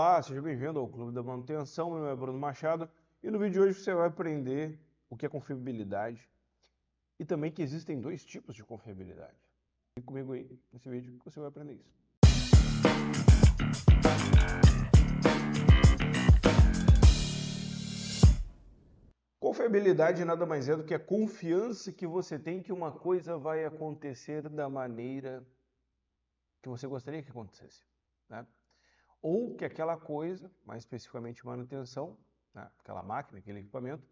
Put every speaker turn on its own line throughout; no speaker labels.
Olá, seja bem-vindo ao Clube da Manutenção. Meu nome é Bruno Machado e no vídeo de hoje você vai aprender o que é confiabilidade e também que existem dois tipos de confiabilidade. Fique comigo aí nesse vídeo que você vai aprender isso. Confiabilidade nada mais é do que a confiança que você tem que uma coisa vai acontecer da maneira que você gostaria que acontecesse, né? Ou que aquela coisa, mais especificamente manutenção, né, aquela máquina, aquele equipamento,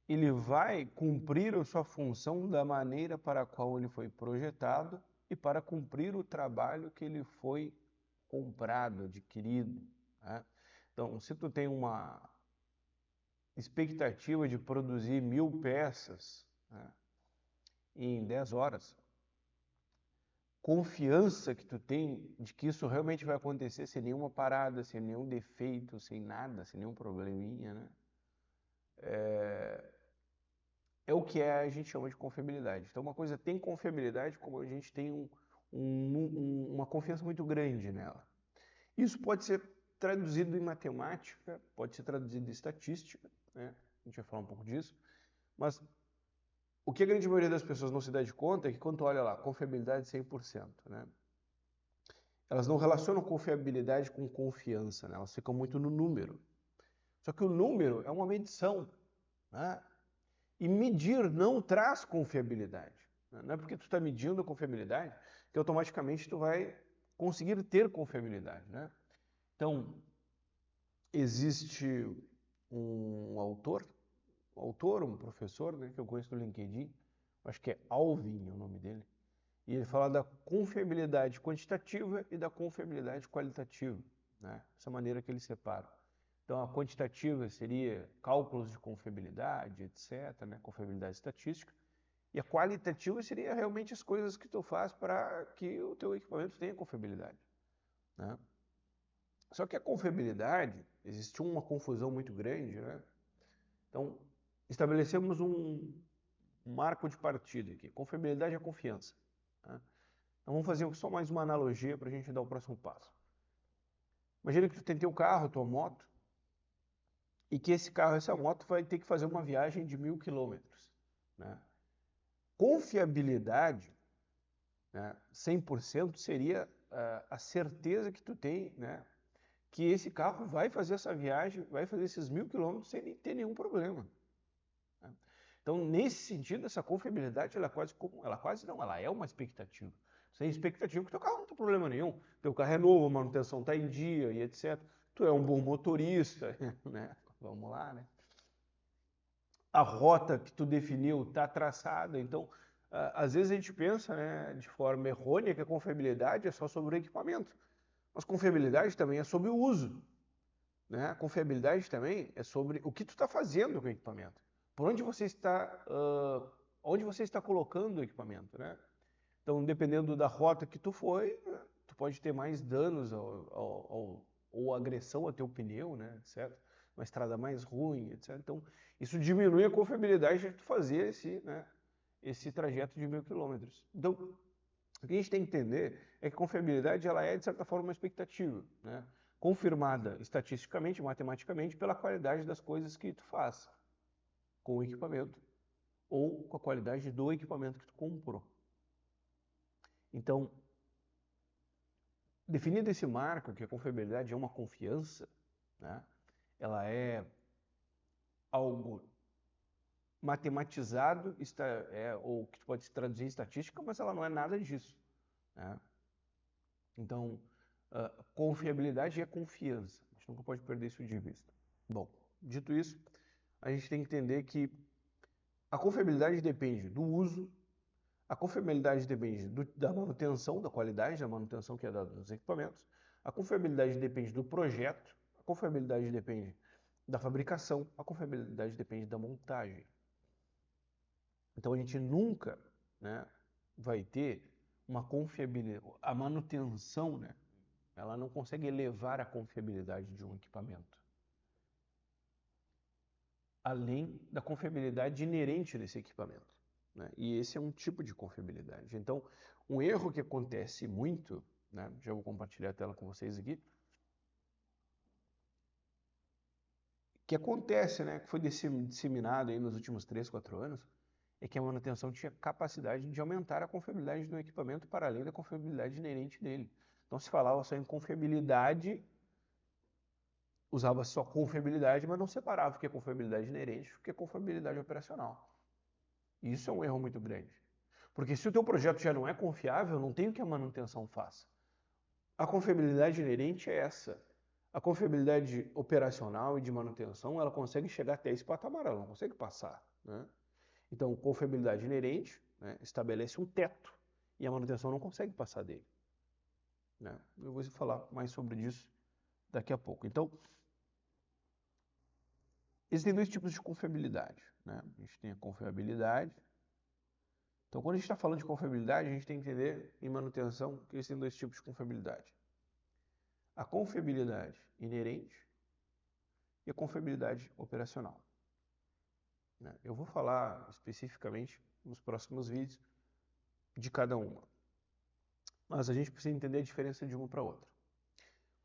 ele vai cumprir a sua função da maneira para a qual ele foi projetado e para cumprir o trabalho que ele foi comprado, adquirido, né? Então, se tu tem uma expectativa de produzir 1000 peças, né, em 10 horas, confiança que tu tem de que isso realmente vai acontecer sem nenhuma parada, sem nenhum defeito, sem nada, sem nenhum probleminha, né? É o que a gente chama de confiabilidade. Então, uma coisa tem confiabilidade como a gente tem uma confiança muito grande nela. Isso pode ser traduzido em matemática, pode ser traduzido em estatística, né? A gente vai falar um pouco disso, mas o que a grande maioria das pessoas não se dá de conta é que quando tu olha lá, confiabilidade 100%, né? Elas não relacionam confiabilidade com confiança, né? Elas ficam muito no número. Só que o número é uma medição, né? E medir não traz confiabilidade. Não é porque tu está medindo a confiabilidade que automaticamente tu vai conseguir ter confiabilidade, né? Então, existe um autor, um professor, né, que eu conheço no LinkedIn, acho que é Alvin o nome dele, e ele fala da confiabilidade quantitativa e da confiabilidade qualitativa, né? Essa maneira que ele separa. Então, a quantitativa seria cálculos de confiabilidade, etc., né? Confiabilidade estatística. E a qualitativa seria realmente as coisas que tu faz para que o teu equipamento tenha confiabilidade, né? Só que a confiabilidade, existe uma confusão muito grande, né? Então, estabelecemos um marco de partida aqui. Confiabilidade é confiança, né? Então, vamos fazer só mais uma analogia para a gente dar o próximo passo. Imagina que tu tem teu carro, tua moto, e que esse carro, essa moto vai ter que fazer uma viagem de 1000 quilômetros, né? Confiabilidade, né, 100% seria a certeza que tu tem, né, que esse carro vai fazer essa viagem, vai fazer esses 1000 quilômetros sem ter nenhum problema, né? Então, nesse sentido, essa confiabilidade, ela é uma expectativa. Sem expectativa que teu carro não tem problema nenhum, teu carro é novo, a manutenção está em dia e etc. Tu é um bom motorista, né? Vamos lá, né? A rota que tu definiu está traçada, então às vezes a gente pensa, né, de forma errônea que a confiabilidade é só sobre o equipamento, mas confiabilidade também é sobre o uso, né? A confiabilidade também é sobre o que tu está fazendo com o equipamento, por onde você está colocando o equipamento, né? Então, dependendo da rota que tu foi, tu pode ter mais danos ou agressão ao teu pneu, né, etc. Uma estrada mais ruim, etc. Então, isso diminui a confiabilidade de tu fazer esse trajeto de 1000 quilômetros. Então, o que a gente tem que entender é que a confiabilidade ela é, de certa forma, uma expectativa, né? Confirmada estatisticamente, matematicamente, pela qualidade das coisas que tu faz com o equipamento ou com a qualidade do equipamento que tu comprou. Então, definido esse marco, que a confiabilidade é uma confiança, né? Ela é algo matematizado, ou que pode se traduzir em estatística, mas ela não é nada disso, né? Então, confiabilidade é confiança. A gente nunca pode perder isso de vista. Bom, dito isso, a gente tem que entender que a confiabilidade depende do uso, a confiabilidade depende da manutenção, da qualidade da manutenção que é dada nos equipamentos, a confiabilidade depende do projeto, a confiabilidade depende da fabricação, a confiabilidade depende da montagem. Então a gente nunca, né, vai ter uma confiabilidade, a manutenção, né, ela não consegue elevar a confiabilidade de um equipamento, além da confiabilidade inerente desse equipamento, né? E esse é um tipo de confiabilidade. Então, um erro que acontece muito, né, já vou compartilhar a tela com vocês aqui, que acontece, né, que foi disseminado aí nos últimos 3, 4 anos, é que a manutenção tinha capacidade de aumentar a confiabilidade do equipamento para além da confiabilidade inerente dele. Então se falava só em confiabilidade, usava só confiabilidade, mas não separava o que é confiabilidade inerente, o que é confiabilidade operacional. E isso é um erro muito grande. Porque se o teu projeto já não é confiável, não tem o que a manutenção faça. A confiabilidade inerente é essa. A confiabilidade operacional e de manutenção, ela consegue chegar até esse patamar, ela não consegue passar, né? Então, confiabilidade inerente, né, estabelece um teto e a manutenção não consegue passar dele, né? Eu vou falar mais sobre isso daqui a pouco. Então, existem 2 tipos de confiabilidade, né? A gente tem a confiabilidade. Então, quando a gente está falando de confiabilidade, a gente tem que entender em manutenção que existem 2 tipos de confiabilidade. A confiabilidade inerente e a confiabilidade operacional, né? Eu vou falar especificamente nos próximos vídeos de cada uma, mas a gente precisa entender a diferença de uma para outra.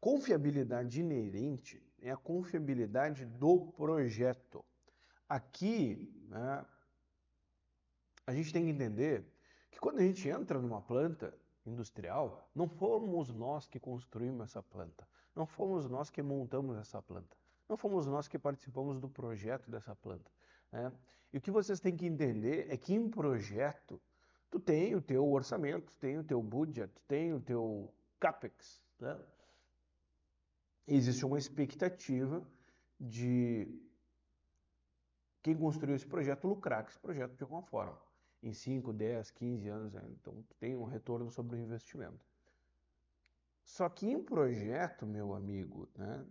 Confiabilidade inerente é a confiabilidade do projeto. Aqui, né, a gente tem que entender que quando a gente entra numa planta industrial, não fomos nós que construímos essa planta, não fomos nós que montamos essa planta, não fomos nós que participamos do projeto dessa planta, né? E o que vocês têm que entender é que em projeto, tu tem o teu orçamento, tu tem o teu budget, tu tem o teu CAPEX, né? Existe uma expectativa de quem construiu esse projeto lucrar com esse projeto de alguma forma. Em 5, 10, 15 anos, né? Então tem um retorno sobre o investimento. Só que em projeto, meu amigo, né,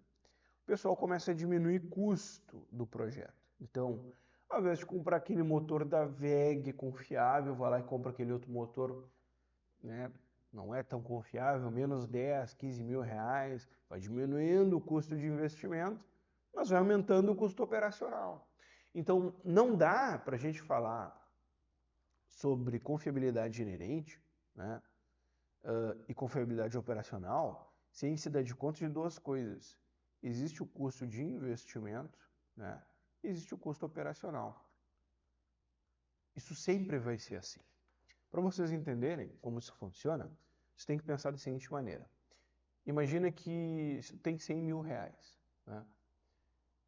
o pessoal começa a diminuir custo do projeto. Então, ao invés de comprar aquele motor da WEG confiável, vai lá e compra aquele outro motor, né, não é tão confiável, menos 10, 15 mil reais, vai diminuindo o custo de investimento, mas vai aumentando o custo operacional. Então, não dá para a gente falar sobre confiabilidade inerente, né, e confiabilidade operacional sem se dar de conta de 2 coisas. Existe o custo de investimento, né, e existe o custo operacional. Isso sempre vai ser assim. Para vocês entenderem como isso funciona, você tem que pensar da seguinte maneira. Imagina que você tem 100 mil reais, né?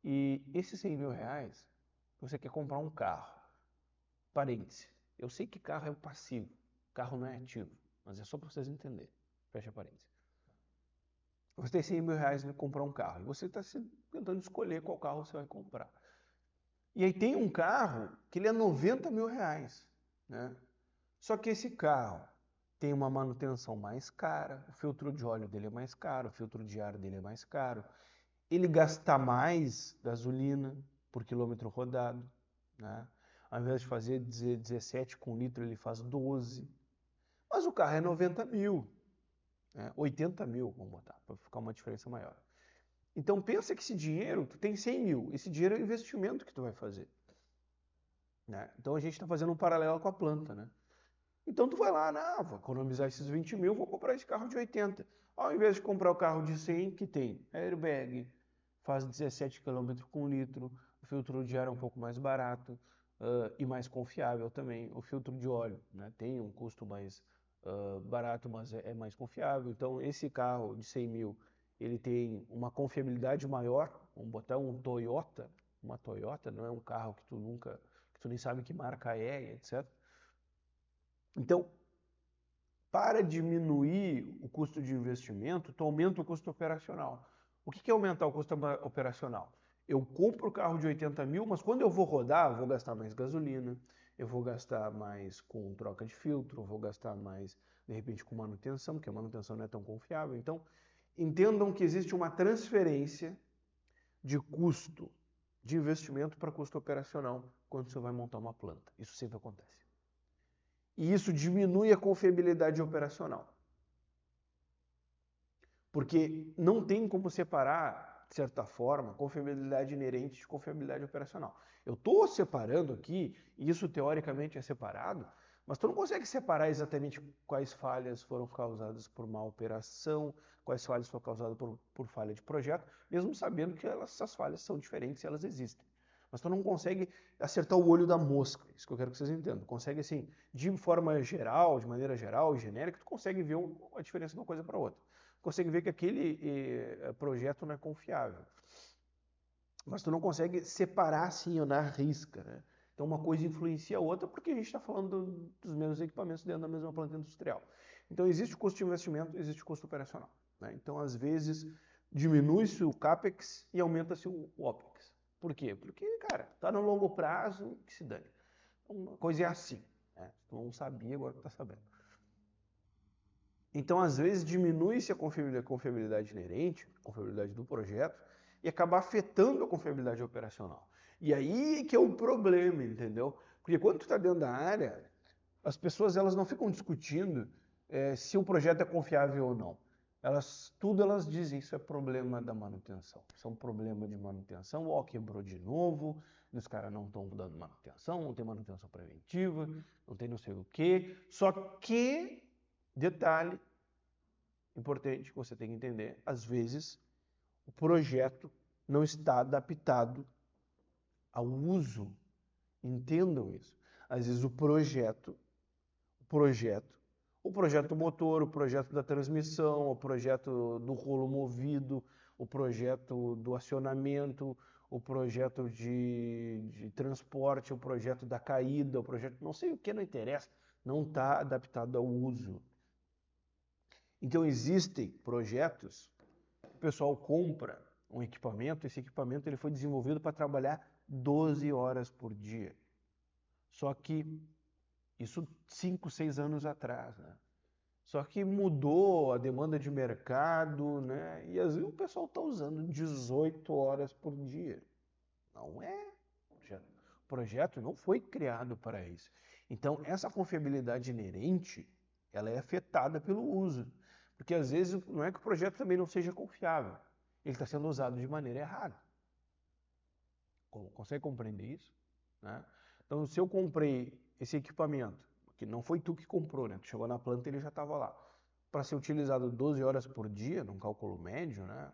E esses 100 mil reais, você quer comprar um carro. Parêntese. Eu sei que carro é passivo, carro não é ativo, mas é só para vocês entenderem. Fecha parênteses. Você tem 100 mil reais para comprar um carro e você está tentando escolher qual carro você vai comprar. E aí tem um carro que ele é 90 mil reais, né? Só que esse carro tem uma manutenção mais cara, o filtro de óleo dele é mais caro, o filtro de ar dele é mais caro, ele gasta mais gasolina por quilômetro rodado, né? Ao invés de fazer 17 com litro, ele faz 12. Mas o carro é 90 mil, né? 80 mil, vamos botar, para ficar uma diferença maior. Então pensa que esse dinheiro, tu tem 100 mil, esse dinheiro é o investimento que tu vai fazer, né? Então a gente está fazendo um paralelo com a planta, né? Então tu vai lá, não, vou economizar esses 20 mil, vou comprar esse carro de 80. Ao invés de comprar o carro de 100, que tem airbag, faz 17 km com litro, o filtro de ar é um pouco mais barato e mais confiável também. O filtro de óleo, né, tem um custo mais barato, mas é mais confiável. Então esse carro de 100 mil, ele tem uma confiabilidade maior. Vamos botar um Toyota, uma Toyota, não é um carro que tu nem sabe que marca é, etc. Então, para diminuir o custo de investimento, tu aumenta o custo operacional. O que é aumentar o custo operacional? Eu compro o carro de 80 mil, mas quando eu vou rodar, eu vou gastar mais gasolina, eu vou gastar mais com troca de filtro, eu vou gastar mais, de repente, com manutenção, porque a manutenção não é tão confiável. Então, entendam que existe uma transferência de custo de investimento para custo operacional quando você vai montar uma planta. Isso sempre acontece. E isso diminui a confiabilidade operacional. Porque não tem como separar, de certa forma, confiabilidade inerente de confiabilidade operacional. Eu estou separando aqui, e isso teoricamente é separado, Mas tu não consegue separar exatamente quais falhas foram causadas por má operação, quais falhas foram causadas por falha de projeto, mesmo sabendo que essas falhas são diferentes e elas existem. Mas tu não consegue acertar o olho da mosca, isso que eu quero que vocês entendam. Consegue, assim, de forma geral, de maneira geral e genérica, tu consegue ver a diferença de uma coisa para outra. Consegue ver que aquele projeto não é confiável. Mas tu não consegue separar assim, ou na risca, né? Então uma coisa influencia a outra porque a gente está falando dos mesmos equipamentos dentro da mesma planta industrial. Então existe o custo de investimento, existe o custo operacional, né? Então às vezes diminui-se o CAPEX e aumenta-se o OPEX. Por quê? Porque, cara, tá no longo prazo, que se dane. Uma coisa é assim, né? Tu não sabia, agora tu tá sabendo. Então, às vezes, diminui-se a confiabilidade inerente, a confiabilidade do projeto, e acaba afetando a confiabilidade operacional. E aí que é o problema, entendeu? Porque quando tu está dentro da área, as pessoas elas não ficam discutindo se o projeto é confiável ou não. Tudo elas dizem, isso é problema da manutenção. Isso é um problema de manutenção, ó, quebrou de novo, os caras não estão dando manutenção, não tem manutenção preventiva, não tem não sei o quê. Só que, detalhe, importante que você tem que entender, às vezes o projeto não está adaptado ao uso. Entendam isso. Às vezes o projeto motor, o projeto da transmissão, o projeto do rolo movido, o projeto do acionamento, o projeto de transporte, o projeto da caída, o projeto não sei o que, não interessa, não está adaptado ao uso. Então existem projetos, o pessoal compra um equipamento, esse equipamento ele foi desenvolvido para trabalhar 12 horas por dia. Só que isso 5, 6 anos atrás, né? Só que mudou a demanda de mercado, né? E às vezes o pessoal está usando 18 horas por dia. Não é. O projeto não foi criado para isso. Então, essa confiabilidade inerente, ela é afetada pelo uso. Porque às vezes não é que o projeto também não seja confiável. Ele está sendo usado de maneira errada. Consegue compreender isso? Né? Então, se eu comprei esse equipamento, que não foi tu que comprou, né? Tu chegou na planta e ele já estava lá, para ser utilizado 12 horas por dia, num cálculo médio, né?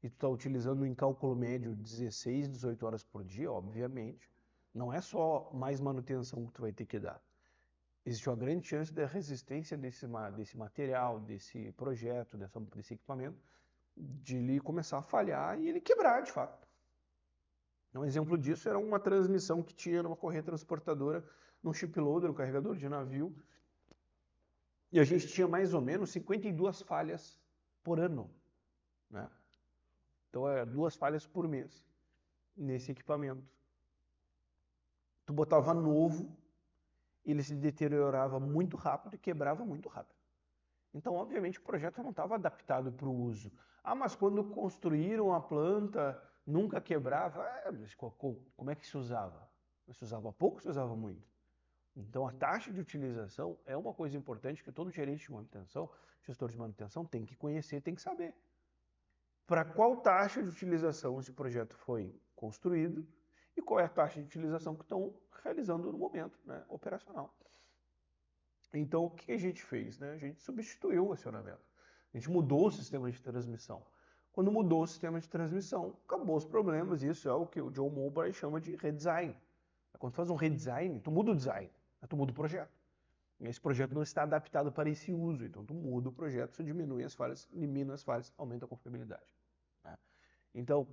E tu está utilizando em cálculo médio 16, 18 horas por dia, obviamente, não é só mais manutenção que tu vai ter que dar. Existe uma grande chance da resistência desse material, desse projeto, desse equipamento, de ele começar a falhar e ele quebrar de fato. Um exemplo disso era uma transmissão que tinha numa correia transportadora, num shiploader, um carregador de navio, e a gente tinha mais ou menos 52 falhas por ano, né? Então, 2 falhas por mês nesse equipamento. Tu botava novo, ele se deteriorava muito rápido e quebrava muito rápido. Então, obviamente, o projeto não estava adaptado para o uso. Ah, mas quando construíram a planta, nunca quebrava. Mas como é que se usava? Se usava pouco ou se usava muito? Então, a taxa de utilização é uma coisa importante que todo gerente de manutenção, gestor de manutenção, tem que conhecer, tem que saber. Para qual taxa de utilização esse projeto foi construído e qual é a taxa de utilização que estão realizando no momento, né, operacional. Então, o que a gente fez? Né? A gente substituiu o acionamento. A gente mudou o sistema de transmissão. Quando mudou o sistema de transmissão, acabou os problemas. Isso é o que o John Mowbray chama de redesign. Quando tu faz um redesign, tu muda o design, tu muda o projeto. E esse projeto não está adaptado para esse uso. Então, tu muda o projeto, tu diminui as falhas, elimina as falhas, aumenta a confiabilidade. Né? Então,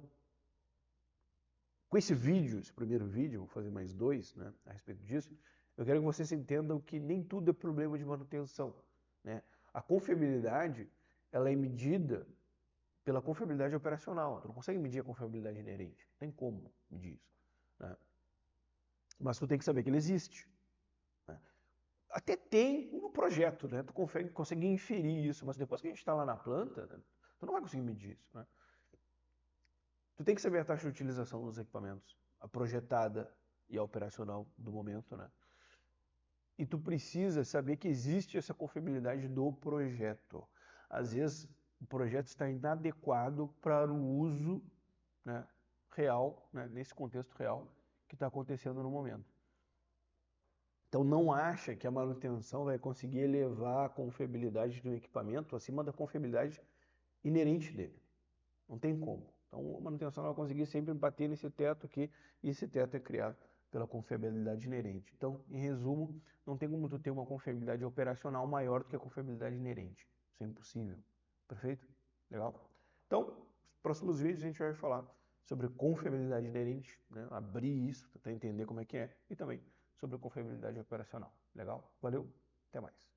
com esse vídeo, esse primeiro vídeo, vou fazer mais 2, né, a respeito disso, eu quero que vocês entendam que nem tudo é problema de manutenção. Né? A confiabilidade, ela é medida pela confiabilidade operacional. Tu não consegue medir a confiabilidade inerente. Não tem como medir isso. Né? Mas tu tem que saber que ele existe. Né? Até tem no projeto, né? Tu consegue inferir isso, mas depois que a gente está lá na planta, né, tu não vai conseguir medir isso. Né? Tu tem que saber a taxa de utilização dos equipamentos, a projetada e a operacional do momento, né? E tu precisa saber que existe essa confiabilidade do projeto. Às vezes o projeto está inadequado para o uso, né, real, né, nesse contexto real que está acontecendo no momento. Então não acha que a manutenção vai conseguir elevar a confiabilidade do equipamento acima da confiabilidade inerente dele. Não tem como. Então a manutenção vai conseguir sempre bater nesse teto aqui, e esse teto é criado pela confiabilidade inerente. Então, em resumo, não tem como tu ter uma confiabilidade operacional maior do que a confiabilidade inerente. Isso é impossível. Perfeito? Legal? Então, nos próximos vídeos a gente vai falar sobre confiabilidade inerente, né? Abrir isso para entender como é que é, e também sobre a confiabilidade operacional. Legal? Valeu, até mais.